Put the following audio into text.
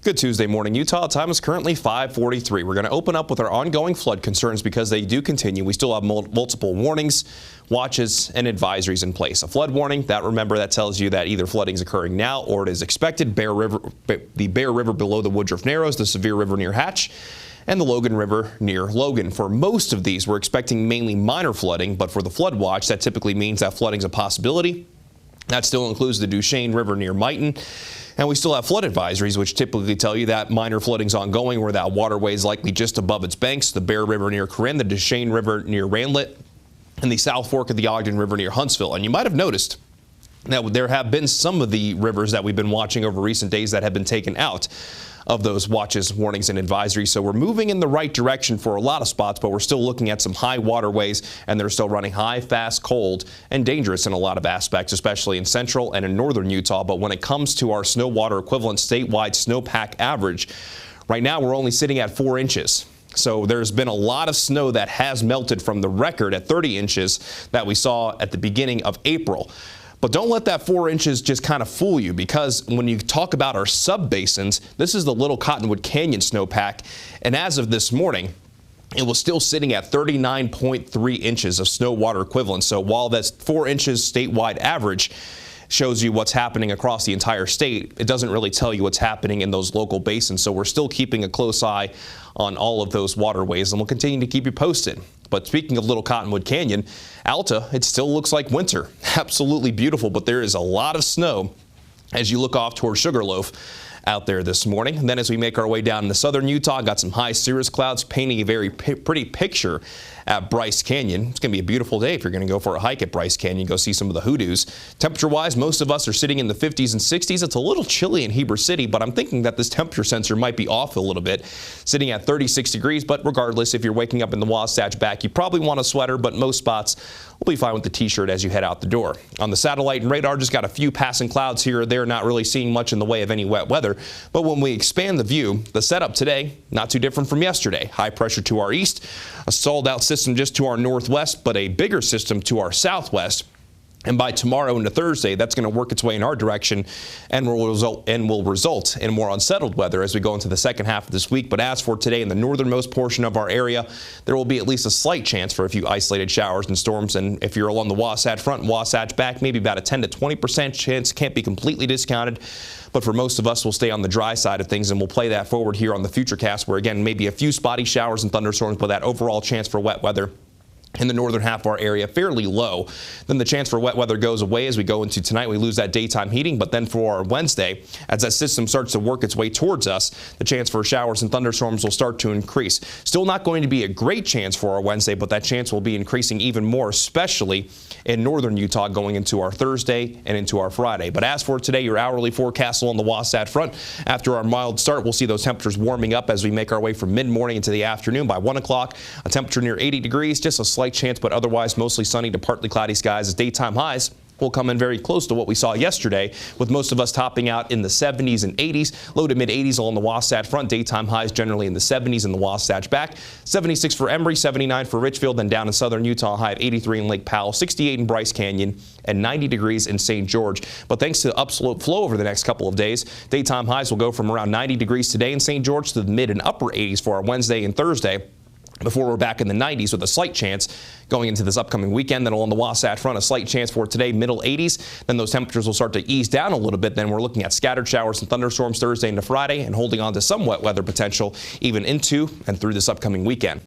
Good Tuesday morning, Utah. Time is currently 5:43. We're going to open up with our ongoing flood concerns because they do continue. We still have multiple warnings, watches, and advisories in place. A flood warning, that tells you that either flooding is occurring now or it is expected. The Bear River below the Woodruff Narrows, the Sevier River near Hatch, and the Logan River near Logan. For most of these, we're expecting mainly minor flooding, but for the flood watch, that typically means that flooding is a possibility. That still includes the Duchesne River near Mighton. And we still have flood advisories, which typically tell you that minor flooding is ongoing where that waterway is likely just above its banks. The Bear River near Corinne, the Duchesne River near Randlet, and the South Fork of the Ogden River near Huntsville. And you might have noticed that there have been some of the rivers that we've been watching over recent days that have been taken out of those watches, warnings, and advisories. So we're moving in the right direction for a lot of spots, but we're still looking at some high waterways, and they're still running high, fast, cold, and dangerous in a lot of aspects, especially in central and in northern Utah. But when it comes to our snow water equivalent statewide snowpack average, right now we're only sitting at 4 inches. So there's been a lot of snow that has melted from the record at 30 inches that we saw at the beginning of April. But don't let that 4 inches just kind of fool you, because when you talk about our sub-basins, this is the Little Cottonwood Canyon snowpack, and as of this morning, it was still sitting at 39.3 inches of snow water equivalent. So while that's 4 inches statewide average shows you what's happening across the entire state, it doesn't really tell you what's happening in those local basins. So we're still keeping a close eye on all of those waterways, and we'll continue to keep you posted. But speaking of Little Cottonwood Canyon, Alta, it still looks like winter. Absolutely beautiful, but there is a lot of snow as you look off toward Sugarloaf out there this morning. And then as we make our way down into southern Utah, got some high cirrus clouds painting a very pretty picture at Bryce Canyon. It's going to be a beautiful day if you're going to go for a hike at Bryce Canyon, go see some of the hoodoos. Temperature-wise, most of us are sitting in the 50s and 60s. It's a little chilly in Heber City, but I'm thinking that this temperature sensor might be off a little bit, sitting at 36 degrees. But regardless, if you're waking up in the Wasatch back, you probably want a sweater, but most spots will be fine with the t-shirt as you head out the door. On the satellite and radar, just got a few passing clouds here or there, not really seeing much in the way of any wet weather. But when we expand the view, the setup today, not too different from yesterday. High pressure to our east, a stalled out system just to our northwest, but a bigger system to our southwest. And by tomorrow into Thursday, that's going to work its way in our direction and will result in more unsettled weather as we go into the second half of this week. But as for today in the northernmost portion of our area, there will be at least a slight chance for a few isolated showers and storms. And if you're along the Wasatch front and Wasatch back, maybe about a 10 to 20% chance. Can't be completely discounted. But for most of us, we'll stay on the dry side of things, and we'll play that forward here on the Futurecast, where again, maybe a few spotty showers and thunderstorms, but that overall chance for wet weather in the northern half of our area fairly low. Then the chance for wet weather goes away as we go into tonight. We lose that daytime heating, but then for our Wednesday, as that system starts to work its way towards us, the chance for showers and thunderstorms will start to increase. Still not going to be a great chance for our Wednesday, but that chance will be increasing even more, especially in northern Utah going into our Thursday and into our Friday. But as for today, your hourly forecast on the Wasatch front, after our mild start, we'll see those temperatures warming up as we make our way from mid-morning into the afternoon. By 1 o'clock, a temperature near 80 degrees, just a slight chance, but otherwise mostly sunny to partly cloudy skies as daytime highs will come in very close to what we saw yesterday, with most of us topping out in the 70s and 80s, low to mid 80s along the Wasatch front. Daytime highs generally in the 70s in the Wasatch back. 76 for Embry, 79 for Richfield, then down in southern Utah, high of 83 in Lake Powell, 68 in Bryce Canyon, and 90 degrees in St. George. But thanks to upslope flow over the next couple of days, daytime highs will go from around 90 degrees today in St. George to the mid and upper 80s for our Wednesday and Thursday, before we're back in the 90s with a slight chance going into this upcoming weekend. Then along the Wasatch front, a slight chance for today, middle 80s. Then those temperatures will start to ease down a little bit. Then we're looking at scattered showers and thunderstorms Thursday into Friday, and holding on to some wet weather potential even into and through this upcoming weekend.